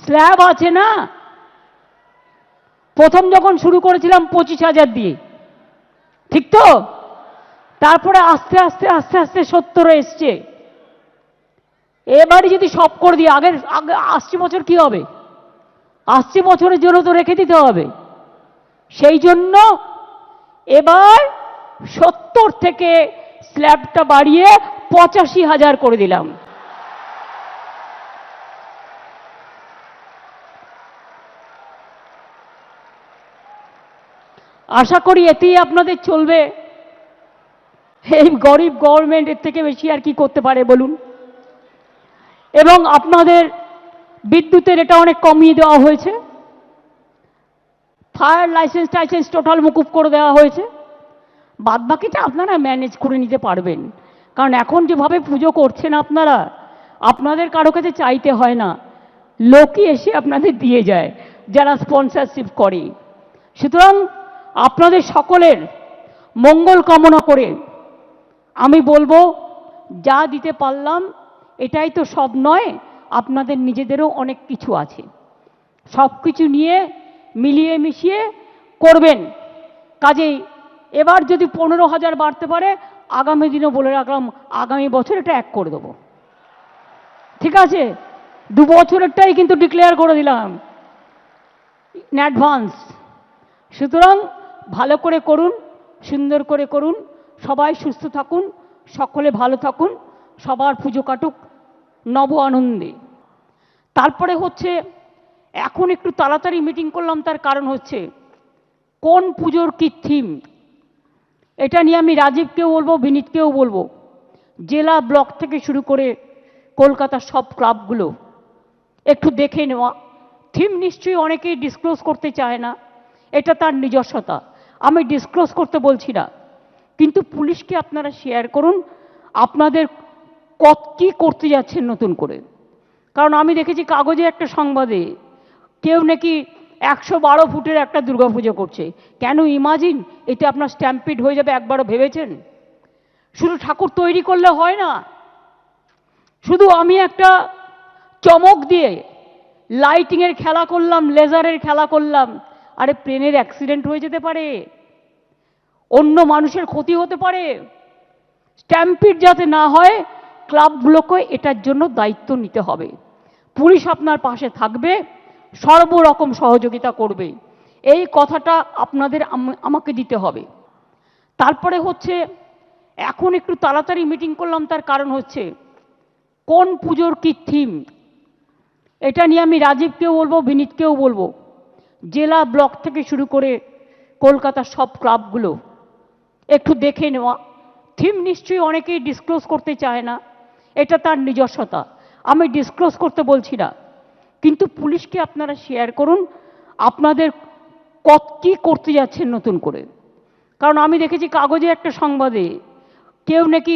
Slab আছে না, প্রথম যখন শুরু করেছিলাম 25,000 দিয়ে, ঠিক তো? তারপরে আস্তে আস্তে আস্তে আস্তে 70 এসছে। এবারে যদি সব করে দিই, আগে 80 বছর কি হবে? 80 বছরের জন্য তো রেখে দিতে হবে। সেই জন্য এবার 70 থেকে স্ল্যাবটা বাড়িয়ে 85,000 করে দিলাম। আশা করি এতেই আপনাদের চলবে। এই গরিব গভর্নমেন্ট এর থেকে বেশি আর কি করতে পারে বলুন? এবং আপনাদের বিদ্যুতের এটা অনেক কমিয়ে দেওয়া হয়েছে, ফায়ার লাইসেন্স টাইসেন্স টোটাল মুকুব করে দেওয়া হয়েছে। বাদবাকিটা আপনারা ম্যানেজ করে নিতে পারবেন, কারণ এখন যেভাবে পুজো করছেন আপনারা, আপনাদের কারো কাছে চাইতে হয় না, লোকই এসে আপনাদের দিয়ে যায় যারা স্পন্সরশিপ করে। সুতরাং আপনাদের সকলের মঙ্গল কামনা করে আমি বলবো, যা দিতে পারলাম এটাই তো সব নয়, আপনাদের নিজেদেরও অনেক কিছু আছে। সব কিছু নিয়ে মিলিয়ে মিশিয়ে করবেন। কাজেই এবার যদি 15,000 বাড়তে পারে, আগামী দিনও বলে রাখলাম, আগামী বছর এটা 1 করে দেবো। ঠিক আছে? 2 বছরেরটাই কিন্তু ডিক্লেয়ার করে দিলাম ইন অ্যাডভান্স। সুতরাং ভালো করে করুন, সুন্দর করে করুন, সবাই সুস্থ থাকুন, সকলে ভালো থাকুন, সবার পুজো কাটুক নব আনন্দে। তারপরে হচ্ছে, এখন একটু তাড়াতাড়ি মিটিং করলাম, তার কারণ হচ্ছে কোন পুজোর কি থিম, এটা নিয়ে আমি রাজীবকেও বলবো, বিনীতকেও বলবো। জেলা ব্লক থেকে শুরু করে কলকাতার সব ক্লাবগুলো একটু দেখে নেওয়া। থিম নিশ্চয়ই অনেকেই ডিসক্লোজ করতে চায় না, এটা তার নিজস্বতা, আমি ডিসক্লোজ করতে বলছি না, কিন্তু পুলিশকে আপনারা শেয়ার করুন আপনাদের কী করতে যাচ্ছেন নতুন করে। কারণ আমি দেখেছি কাগজে একটা সংবাদে কেউ নাকি 112 ফুটের একটা দুর্গাপুজো করছে। কেন? ইমাজিন, এতে আপনার স্ট্যাম্পিড হয়ে যাবে, একবারও ভেবেছেন? শুধু ঠাকুর তৈরি করলে হয় না, শুধু আমি একটা চমক দিয়ে লাইটিংয়ের খেলা করলাম, লেজারের খেলা করলাম, আরে প্লেনের অ্যাক্সিডেন্ট হয়ে যেতে পারে, অন্য মানুষের ক্ষতি হতে পারে। স্ট্যাম্পিড যাতে না হয়, ক্লাবগুলোকে এটার জন্য দায়িত্ব নিতে হবে। পুলিশ আপনার পাশে থাকবে, সর্বরকম সহযোগিতা করবে, এই কথাটা আপনাদের আমাকে দিতে হবে। তারপরে হচ্ছে, এখন একটু তাড়াতাড়ি মিটিং করলাম, তার কারণ হচ্ছে কোন পুজোর কি থিম, এটা নিয়ে আমি রাজীবকেও বলবো, বিনীতকেও বলবো। জেলা ব্লক থেকে শুরু করে কলকাতার সব ক্লাবগুলো একটু দেখে নেওয়া। থিম নিশ্চয়ই অনেকেই ডিসক্লোজ করতে চায় না, এটা তার নিজস্বতা, আমি ডিসক্লোজ করতে বলছি না, কিন্তু পুলিশকে আপনারা শেয়ার করুন আপনাদের কী করতে যাচ্ছেন নতুন করে। কারণ আমি দেখেছি কাগজে একটা সংবাদে কেউ নাকি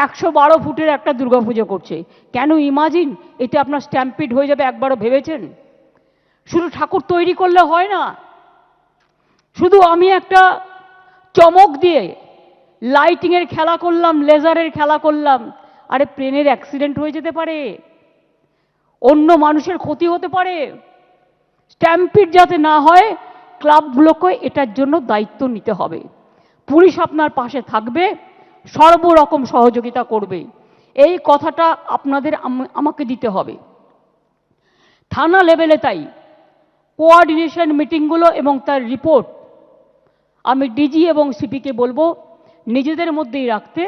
112 ফুটের একটা দুর্গাপুজো করছে। কেন? ইমাজিন, এতে আপনার স্ট্যাম্পিড হয়ে যাবে, একবারও ভেবেছেন? শুধু ঠাকুর তৈরি করলে হয় না, শুধু আমি একটা চমক দিয়ে লাইটিংয়ের খেলা করলাম, লেজারের খেলা করলাম, আরে প্লেনের অ্যাক্সিডেন্ট হয়ে যেতে পারে, অন্য মানুষের ক্ষতি হতে পারে। স্ট্যাম্পিড যাতে না হয়, ক্লাবগুলোকে এটার জন্য দায়িত্ব নিতে হবে। পুলিশ আপনার পাশে থাকবে, সর্বরকম সহযোগিতা করবে, এই কথাটা আপনাদের আমাকে দিতে হবে। থানা লেভেলে তাই কোঅর্ডিনেশন মিটিংগুলো এবং তার রিপোর্ট আমি ডিজি এবং সিপিকে বলবো নিজেদের মধ্যেই রাখতে,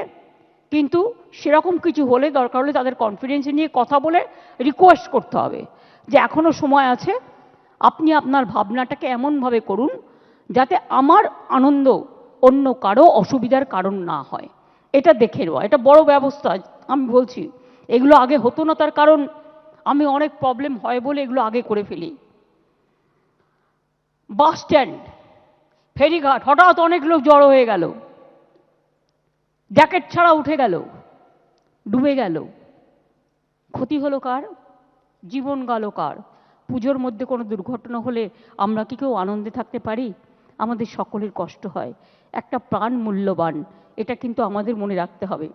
কিন্তু সেরকম কিছু হলে দরকার হলে তাদের কনফিডেন্স নিয়ে কথা বলে রিকোয়েস্ট করতে হবে যে এখনো সময় আছে, আপনি আপনার ভাবনাটাকে এমনভাবে করুন যাতে আমার আনন্দ অন্য কারো অসুবিধার কারণ না হয়। এটা দেখে নেওয়া, এটা বড় ব্যবস্থা। আমি বলছি এগুলো আগে হতো না, তার কারণ আমি অনেক প্রবলেম হয় বলে এগুলো আগে করে ফেলি। বাস স্ট্যান্ড, ফেরিঘাট, হঠাৎ অনেক লোক জড়ো হয়ে গেল, জ্যাকেট ছাড়া উঠে গেল, ডুবে গেল, ক্ষতি হলো কার? জীবন গেল কার? পুজোর মধ্যে কোনো দুর্ঘটনা হলে আমরা কি কেউ আনন্দে থাকতে পারি? আমাদের সকলের কষ্ট হয়, একটা প্রাণ মূল্যবান, এটা কিন্তু আমাদের মনে রাখতে হবে।